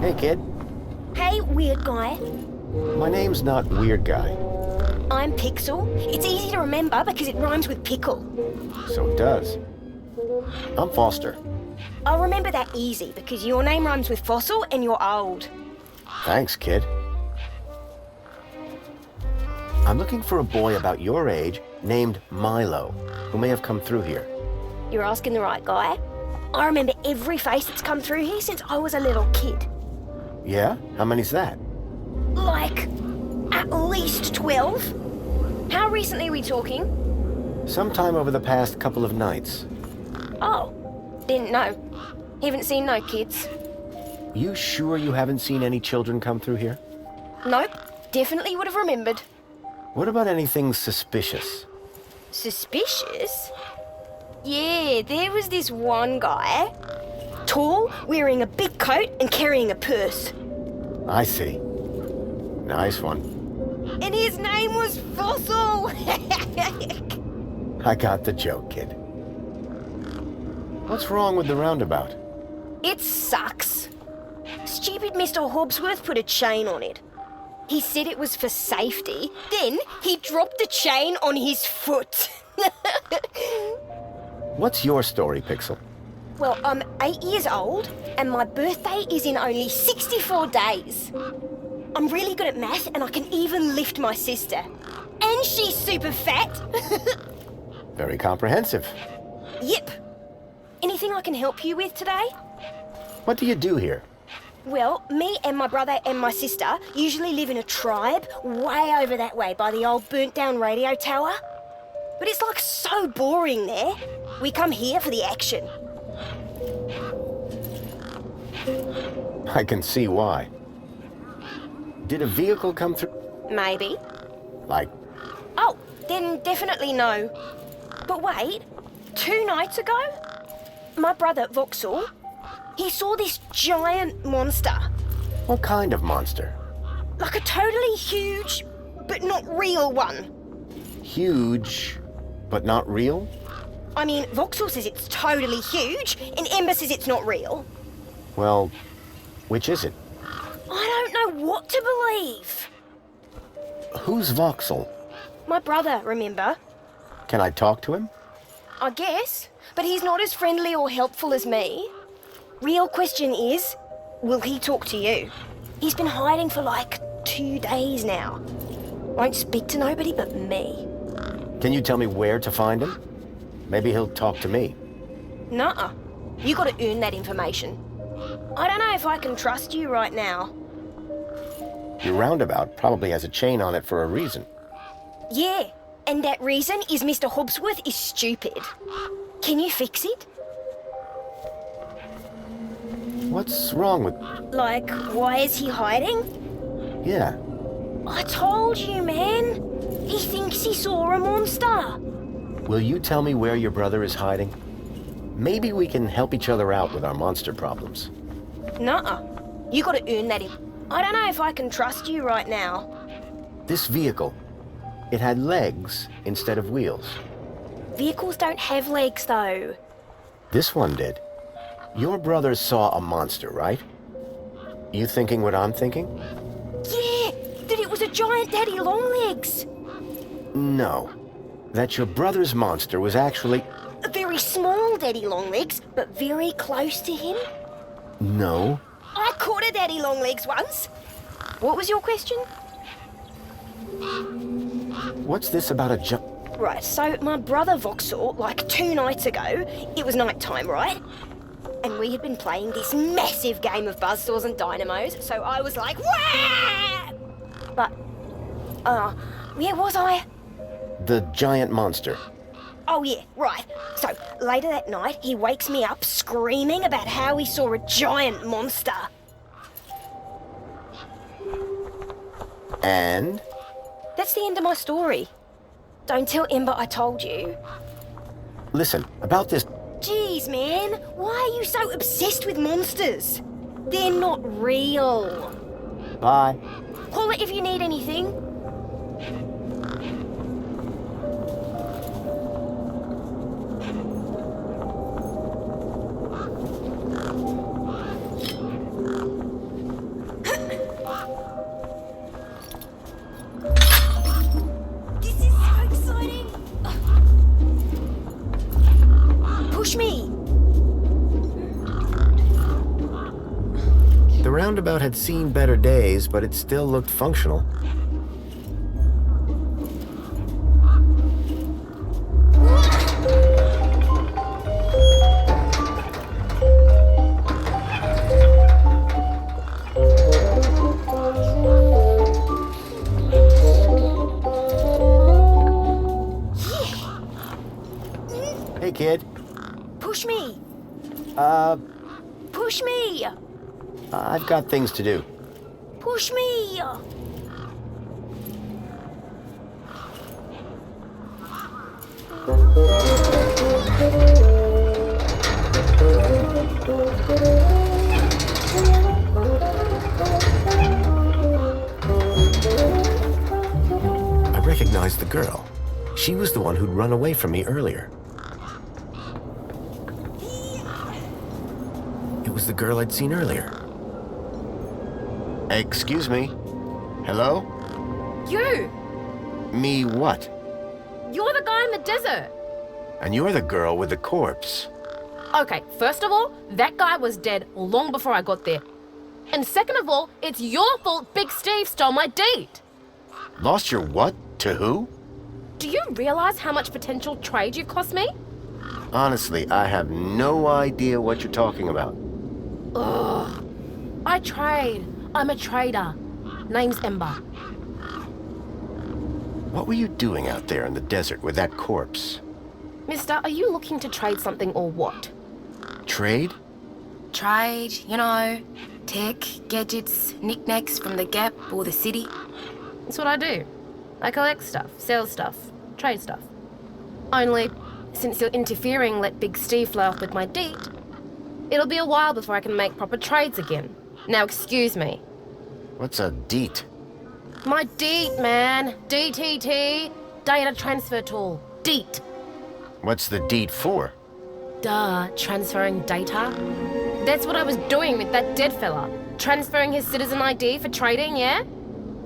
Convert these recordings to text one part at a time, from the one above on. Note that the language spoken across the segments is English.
Hey, kid. Hey, weird guy. My name's not Weird Guy. I'm Pixel. It's easy to remember because it rhymes with pickle. So it does. I'm Foster. I'll remember that easy because your name rhymes with fossil and you're old. Thanks, kid. I'm looking for a boy about your age named Milo, who may have come through here. You're asking the right guy. I remember every face that's come through here since I was a little kid. Yeah? How many's that? Like, at least 12. How recently are we talking? Sometime over the past couple of nights. Oh, didn't know. Haven't seen no kids. You sure you haven't seen any children come through here? Nope, definitely would have remembered. What about anything suspicious? Suspicious? Yeah, there was this one guy. Tall, wearing a big coat and carrying a purse. I see. Nice one. And his name was Fossil! I got the joke, kid. What's wrong with the roundabout? It sucks. Stupid Mr. Hobbsworth put a chain on it. He said it was for safety. Then he dropped the chain on his foot. What's your story, Pixel? Well, I'm 8 years old, and my birthday is in only 64 days. I'm really good at math, and I can even lift my sister. And she's super fat. Very comprehensive. Yep. Anything I can help you with today? What do you do here? Well, me and my brother and my sister usually live in a tribe way over that way by the old burnt-down radio tower. But it's like so boring there. We come here for the action. I can see why. Did a vehicle come through? Maybe. Like, Oh, then definitely no. But wait, 2 nights ago, my brother Vauxhall, he saw this giant monster. what kind of monster? Like a totally huge, but not real one. Huge, but not real? I mean, Vauxhall says it's totally huge, and Ember says it's not real. Well, which is it? I don't know what to believe. Who's Vauxhall? My brother, remember? Can I talk to him? I guess, but he's not as friendly or helpful as me. Real question is, will he talk to you? He's been hiding for like 2 days now. Won't speak to nobody but me. Can you tell me where to find him? Maybe he'll talk to me. Nuh-uh. You gotta earn that information. I don't know if I can trust you right now. Your roundabout probably has a chain on it for a reason. Yeah, and that reason is Mr. Hobbsworth is stupid. Can you fix it? What's wrong with... Like, why is he hiding? Yeah, I told you, man. He thinks he saw a monster. will you tell me where your brother is hiding? Maybe we can help each other out with our monster problems. Nuh-uh. You gotta earn that. I don't know if I can trust you right now. This vehicle, it had legs instead of wheels. Vehicles don't have legs, though. This one did. Your brother saw a monster, right? You thinking what I'm thinking? Yeah, that it was a giant daddy longlegs. No. That your brother's monster was actually... A very small daddy longlegs, but very close to him. No. I caught a daddy longlegs once. What was your question? What's this about a Right, so my brother Vauxhall, like 2 nights ago, it was night time, right? And we had been playing this massive game of buzzsaws and dynamos, so I was like, wah! But, where was I? The giant monster. Oh yeah, right. So, later that night, he wakes me up screaming about how he saw a giant monster. And? That's the end of my story. Don't tell Ember I told you. Listen, about this... Jeez, man, why are you so obsessed with monsters? They're not real. Bye. Call it if you need anything. roundabout had seen better days, but it still looked functional. Hey, kid. Push me! Uh, Push me! I've got things to do. Push me! I recognized the girl. She was the one who'd run away from me earlier. It was the girl I'd seen earlier. Excuse me. Hello? You! Me what? You're the guy in the desert! And you're the girl with the corpse. Okay, first of all, that guy was dead long before I got there. And second of all, it's your fault Big Steve stole my date! Lost your what? To who? Do you realize how much potential trade you've cost me? Honestly, I have no idea what you're talking about. Ugh. I trade. I'm a trader. Name's Ember. What were you doing out there in the desert with that corpse? Mister, are you looking to trade something or what? Trade? Trade, you know, tech, gadgets, knickknacks from the Gap or the city. That's what I do. I collect stuff, sell stuff, trade stuff. Only, since you're interfering, let Big Steve fly off with my deed. It'll be a while before I can make proper trades again. Now excuse me. What's a deet? My DEET, man. DTT. Data transfer tool. DEET. What's the deed for? Duh, transferring data. That's what I was doing with that dead fella. Transferring his citizen ID for trading, yeah?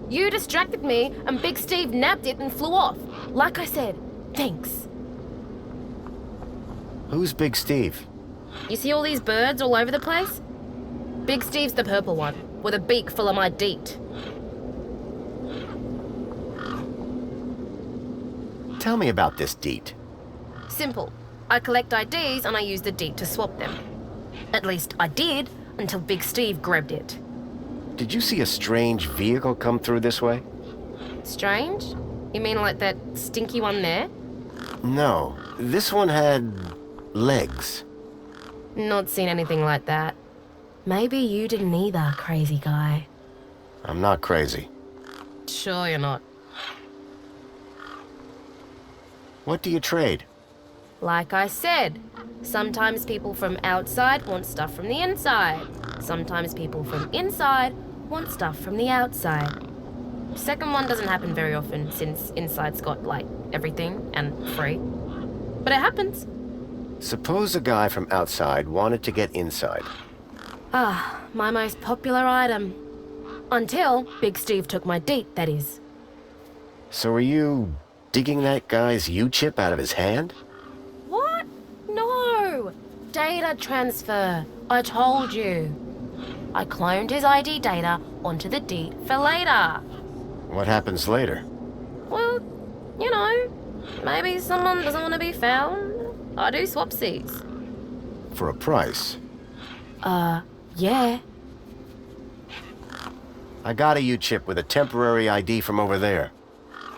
You distracted me and Big Steve nabbed it and flew off. Like I said, thanks. Who's Big Steve? You see all these birds all over the place? Big Steve's the purple one, with a beak full of my DEET. Tell me about this deet. Simple. I collect IDs and I use the DEET to swap them. At least I did, until Big Steve grabbed it. Did you see a strange vehicle come through this way? Strange? You mean like that stinky one there? No, this one had legs. Not seen anything like that. Maybe you didn't either, crazy guy. I'm not crazy. Sure you're not. What do you trade? Like I said, sometimes people from outside want stuff from the inside. Sometimes people from inside want stuff from the outside. Second one doesn't happen very often since inside's got, like, everything and free. But it happens. Suppose a guy from outside wanted to get inside. Ah, my most popular item. Until Big Steve took my DEET, that is. So are you digging that guy's U-chip out of his hand? What? No! Data transfer. I told you. I cloned his ID data onto the DEET for later. What happens later? Well, you know, maybe someone doesn't want to be found. I do swapsies. For a price. Yeah. I got a U-chip with a temporary ID from over there.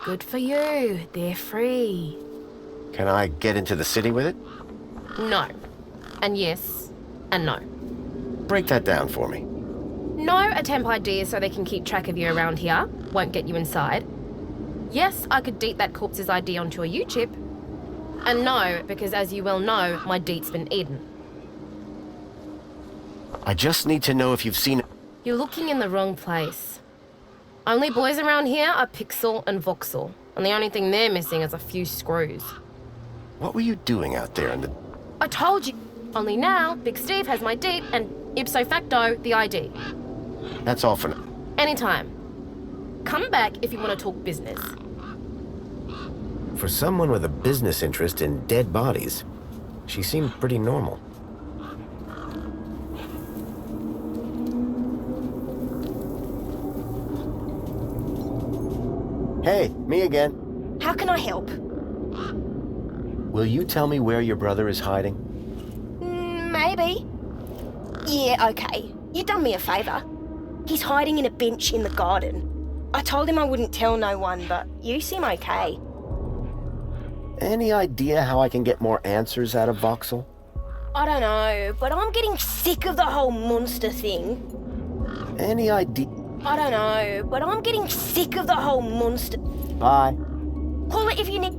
Good for you. They're free. Can I get into the city with it? No. And yes. And no. Break that down for me. No, a temp ID is so they can keep track of you around here. Won't get you inside. Yes, I could DEET that corpse's ID onto a U-chip. And no, because as you well know, my DEET's been eaten. I just need to know if you've seen it. You're looking in the wrong place. Only boys around here are Pixel and Voxel, and the only thing they're missing is a few screws. What were you doing out there in the... I told you. Only now, Big Steve has my DEET and ipso facto, the ID. That's all for now. Anytime. Come back if you want to talk business. For someone with a business interest in dead bodies, she seemed pretty normal. Hey, me again. How can I help? Will you tell me where your brother is hiding? Maybe. Yeah, okay. You done me a favour. He's hiding in a bench in the garden. I told him I wouldn't tell no one, but you seem okay. Any idea how I can get more answers out of Voxel? I don't know, but I'm getting sick of the whole monster thing. Any idea? I don't know, but I'm getting sick of the whole monster... Bye. Call it if you need...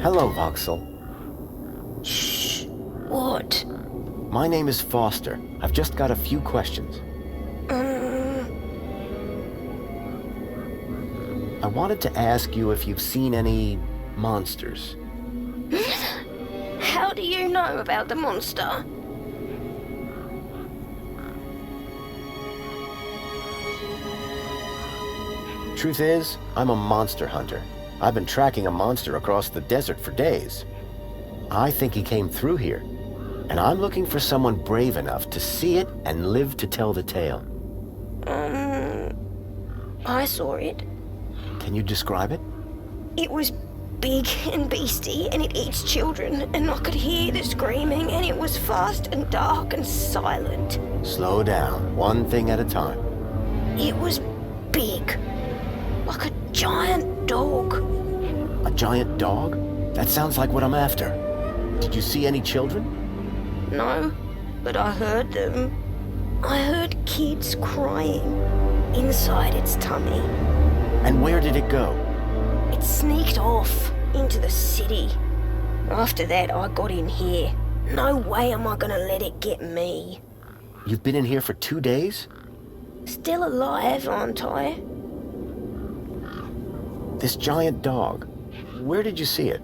Hello, Voxel. Shh. What? My name is Foster. I've just got a few questions. I wanted to ask you if you've seen any monsters. How do you know about the monster? Truth is, I'm a monster hunter. I've been tracking a monster across the desert for days. I think he came through here, and I'm looking for someone brave enough to see it and live to tell the tale. I saw it. Can you describe it? It was big and beastie, and it eats children, and I could hear the screaming, and it was fast and dark and silent. Slow down, one thing at a time. It was big, like a giant dog. A giant dog? That sounds like what I'm after. Did you see any children? No, but I heard them. I heard kids crying inside its tummy. And where did it go? It sneaked off into the city. After that, I got in here. No way am I gonna let it get me. You've been in here for 2 days? Still alive, aren't I? This giant dog. Where did you see it?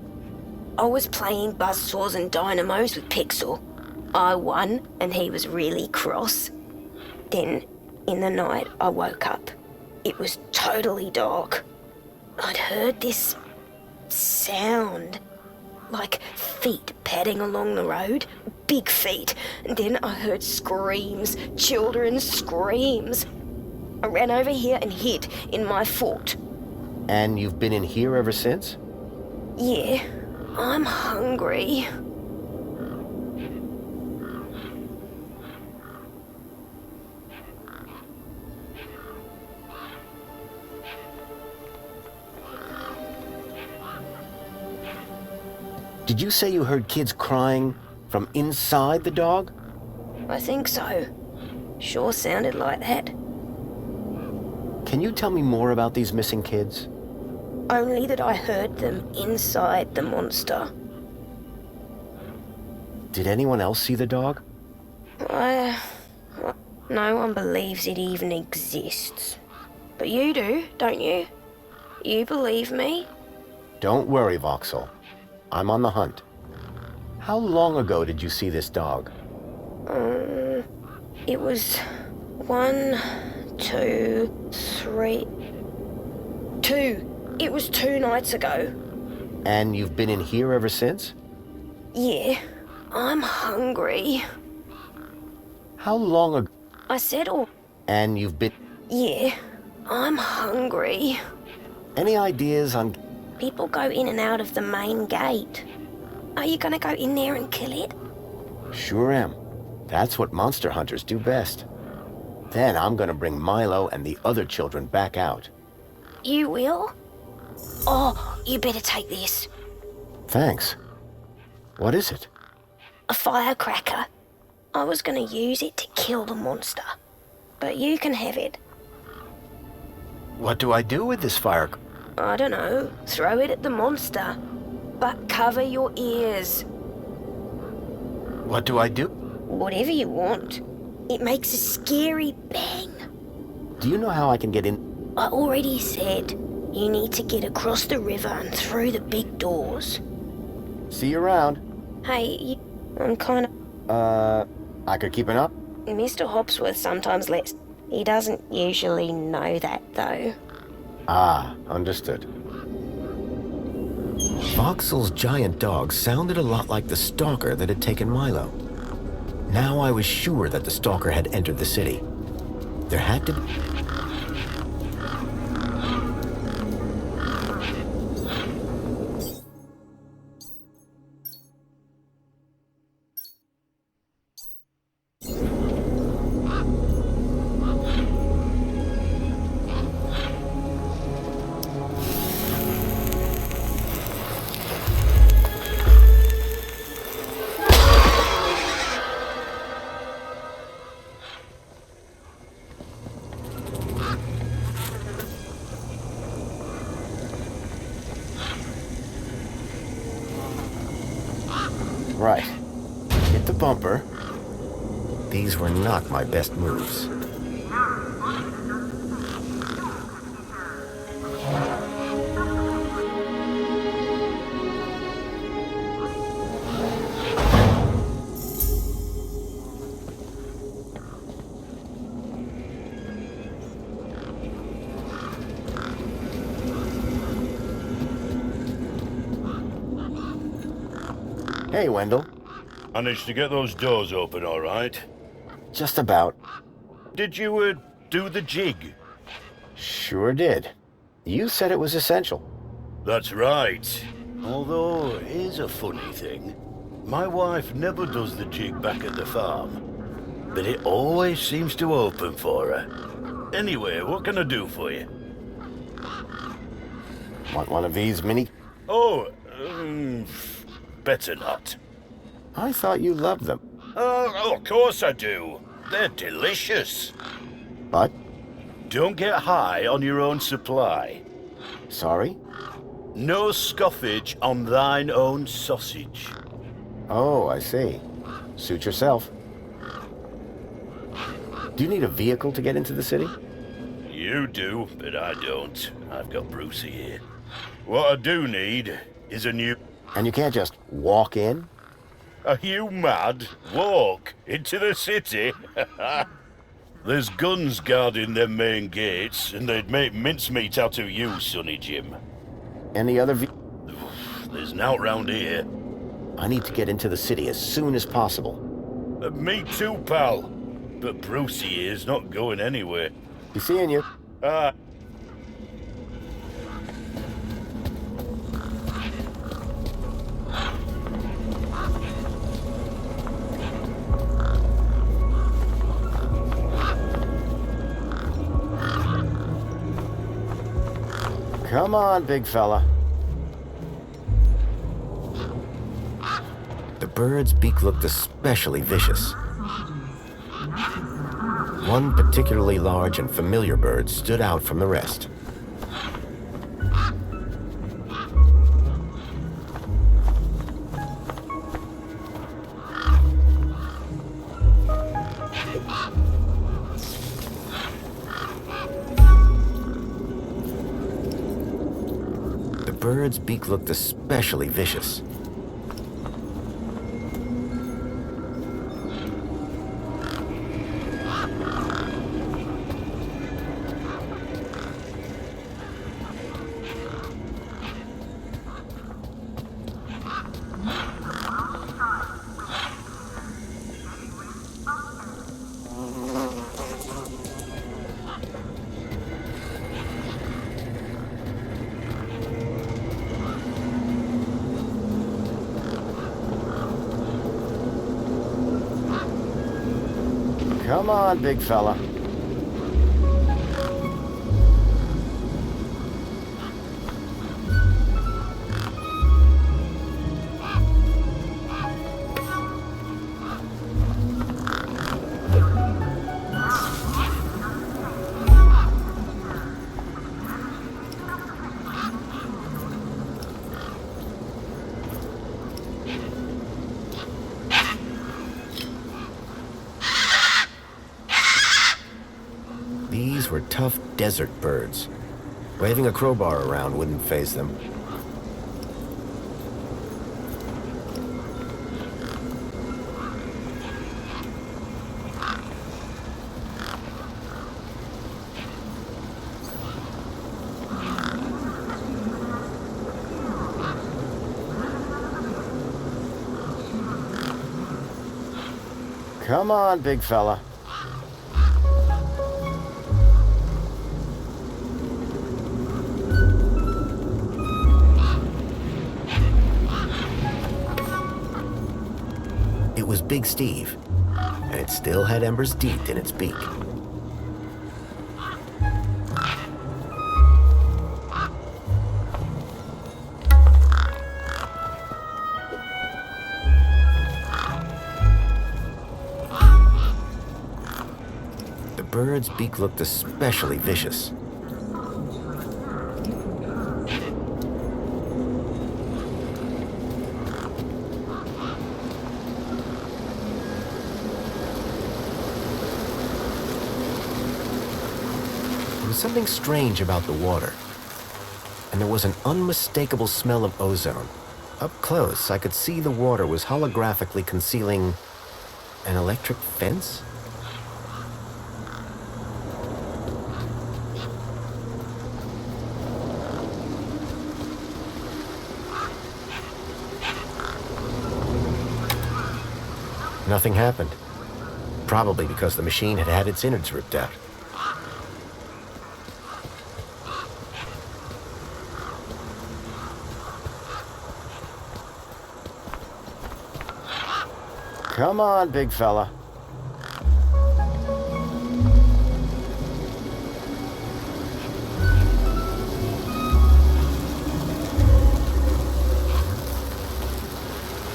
I was playing buzzsaws and dynamos with Pixel. I won, and he was really cross. Then, in the night, I woke up. It was totally dark. I'd heard this sound, like feet padding along the road, big feet. And then I heard screams, children's screams. I ran over here and hid in my fort. And you've been in here ever since? Yeah, I'm hungry. Did you say you heard kids crying from inside the dog? I think so. Sure sounded like that. Can you tell me more about these missing kids? Only that I heard them inside the monster. Did anyone else see the dog? No one believes it even exists. But you do, don't you? You believe me? Don't worry, Voxel. I'm on the hunt. How long ago did you see this dog? It was 1, 2, 3... 2. It was 2 nights ago. And you've been in here ever since? Yeah, I'm hungry. How long ago? I said all... And you've been... Yeah, I'm hungry. Any ideas on... People go in and out of the main gate. Are you gonna go in there and kill it? Sure am. That's what monster hunters do best. Then I'm gonna bring Milo and the other children back out. You will? Oh, you better take this. Thanks. What is it? A firecracker. I was gonna use it to kill the monster. But you can have it. What do I do with this fire? I don't know. Throw it at the monster. But cover your ears. What do I do? Whatever you want. It makes a scary bang. Do you know how I can get in? I already said you need to get across the river and through the big doors. See you around. Hey, I'm kind of... I could keep it up? Mr. Hopsworth sometimes lets... He doesn't usually know that, though. Ah, understood. Voxel's giant dog sounded a lot like the stalker that had taken Milo. Now I was sure that the stalker had entered the city. There had to be... Right. Hit the bumper. These were not my best moves. Hey, Wendell. Managed to get those doors open all right? Just about. Did you, do the jig? Sure did. You said it was essential. That's right. Although, here's a funny thing. My wife never does the jig back at the farm, but it always seems to open for her. Anyway, what can I do for you? Want one of these mini... Oh, better not. I thought you loved them. Oh, of course I do. They're delicious. But? Don't get high on your own supply. Sorry? No scoffage on thine own sausage. Oh, I see. Suit yourself. Do you need a vehicle to get into the city? You do, but I don't. I've got Brucey here. What I do need is a new... And you can't just walk in? Are you mad? Walk into the city? There's guns guarding them main gates, and they'd make mincemeat out of you, Sonny Jim. Any other There's nowt round here. I need to get into the city as soon as possible. Me too, pal. But Brucey here's not going anywhere. Be seeing you. Come on, big fella. The bird's beak looked especially vicious. One particularly large and familiar bird stood out from the rest. The bird's beak looked especially vicious. Come on, big fella. These were tough desert birds. Waving a crowbar around wouldn't faze them. Come on, big fella. It was Big Steve, and it still had embers deep in its beak. The bird's beak looked especially vicious. There was something strange about the water, and there was an unmistakable smell of ozone. Up close, I could see the water was holographically concealing an electric fence. Nothing happened. Probably because the machine had had its innards ripped out. Come on, big fella.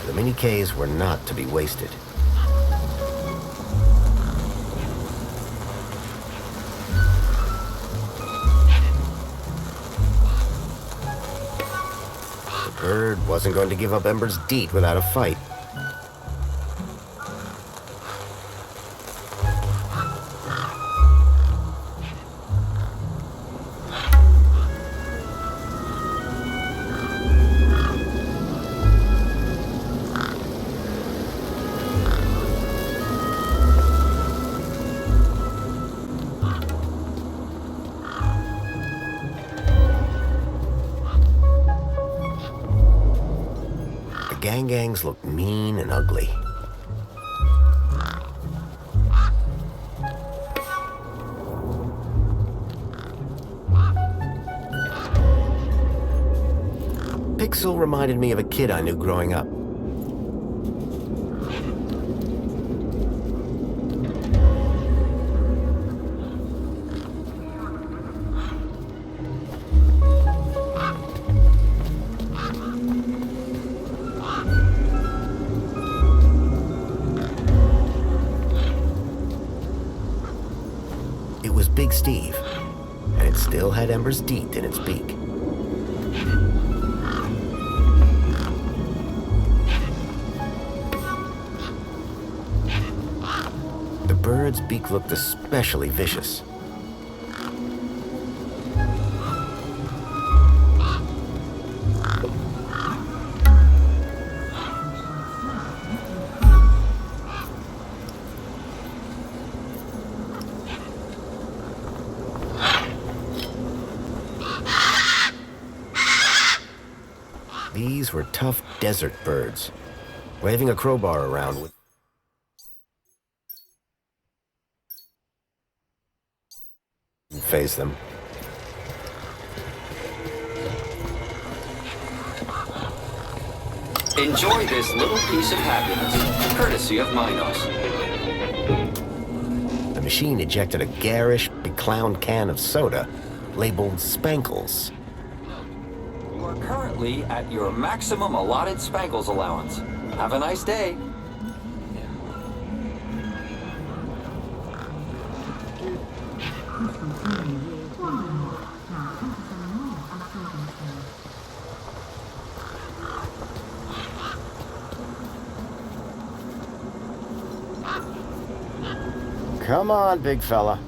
The mini Ks were not to be wasted. The bird wasn't going to give up embers deep without a fight. Gangs looked mean and ugly. Pixel reminded me of a kid I knew growing up. It was Big Steve, and it still had embers deep in its beak. The bird's beak looked especially vicious. These were tough desert birds, waving a crowbar around with face them. Enjoy this little piece of happiness, courtesy of Minos. The machine ejected a garish, beclowned can of soda labeled Spankles. You are currently at your maximum allotted Spankles allowance. Have a nice day. Come on, big fella.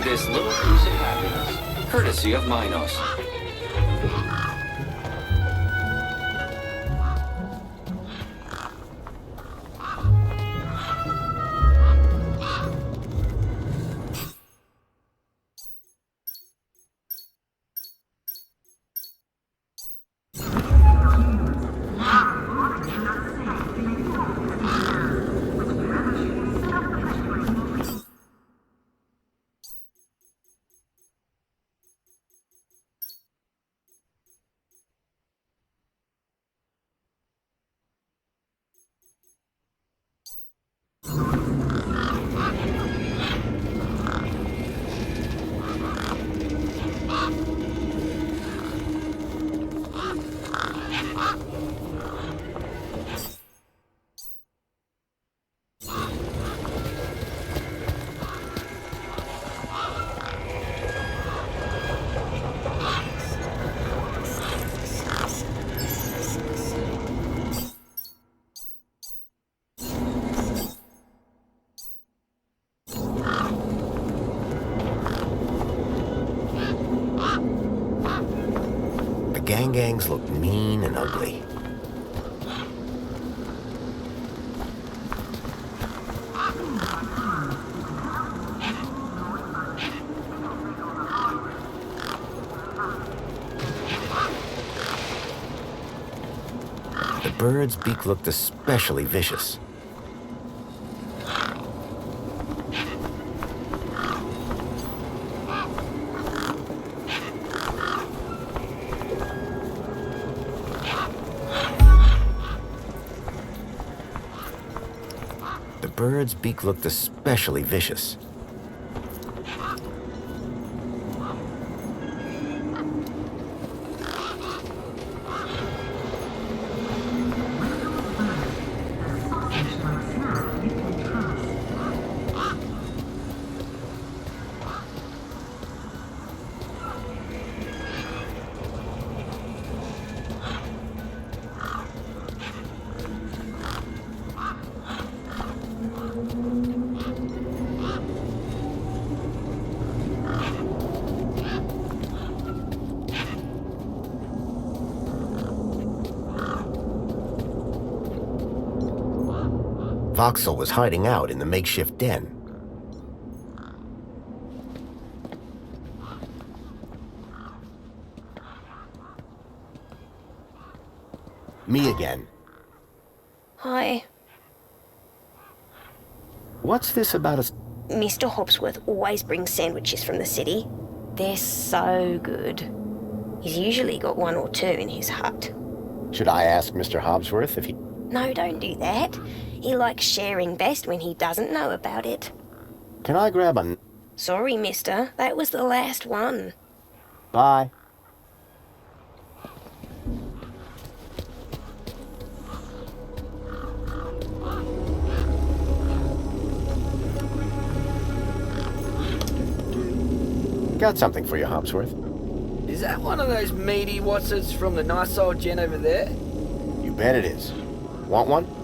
this little piece of happiness, courtesy of Minos. Gangs look mean and ugly. The bird's beak looked especially vicious. The bird's beak looked especially vicious. Vogel was hiding out in the makeshift den. Me again. Hi. What's this about us? Mr. Hobsworth always brings sandwiches from the city. They're so good. He's usually got one or two in his hut. Should I ask Mr. Hobsworth if he... No, don't do that. He likes sharing best when he doesn't know about it. Can I grab a... Sorry, mister. That was the last one. Bye. Got something for you, Hobsworth. Is that one of those meaty Watsons from the nice old gen over there? You bet it is. Want one?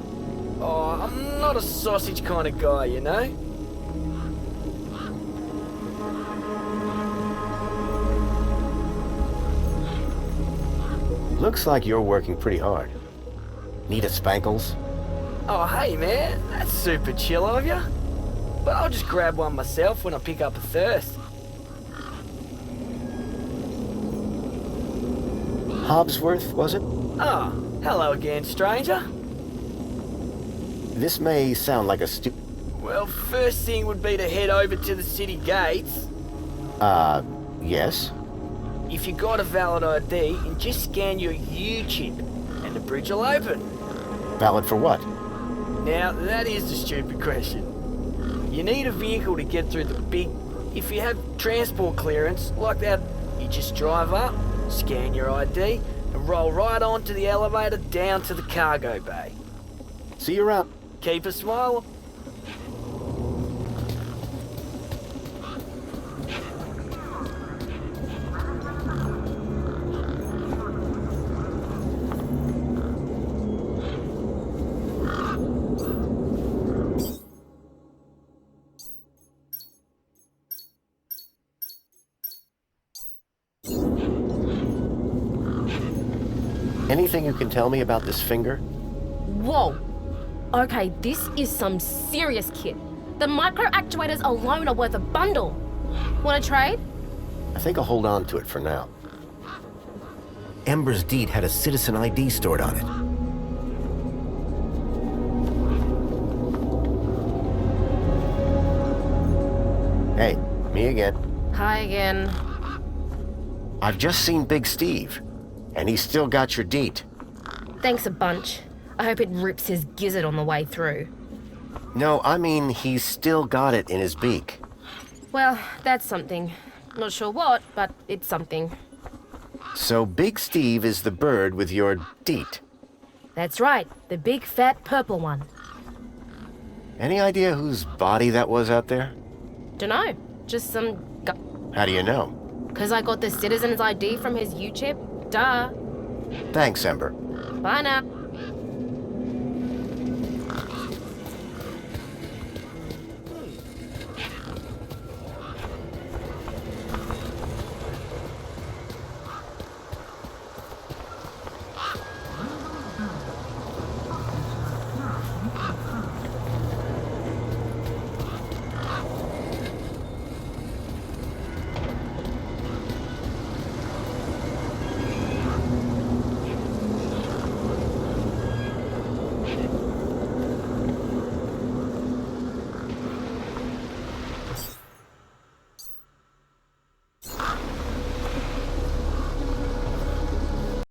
Oh, I'm not a sausage kind of guy, you know? Looks like you're working pretty hard. Need a spankles? Oh, hey man, that's super chill of you. But I'll just grab one myself when I pick up a thirst. Hobsworth, was it? Ah, hello again, stranger. This may sound like a Well, first thing would be to head over to the city gates. Yes? If you got a valid ID, and just scan your U-chip, and the bridge will open. Valid for what? Now, that is the stupid question. You need a vehicle to get through the big... If you have transport clearance, like that, you just drive up, scan your ID, and roll right onto the elevator down to the cargo bay. See you around. Keep a smile. Anything you can tell me about this finger? Whoa. Okay, this is some serious kit. The micro actuators alone are worth a bundle. Want to trade? I think I'll hold on to it for now. Ember's deed had a citizen ID stored on it. Hey, me again. Hi again. I've just seen Big Steve, and he's still got your deed. Thanks a bunch. I hope it rips his gizzard on the way through. No, I mean he's still got it in his beak. Well, that's something. Not sure what, but it's something. So Big Steve is the bird with your deet. That's right, the big fat purple one. Any idea whose body that was out there? Dunno, just some How do you know? 'Cause I got the citizen's ID from his U-chip. Duh. Thanks, Ember. Bye now.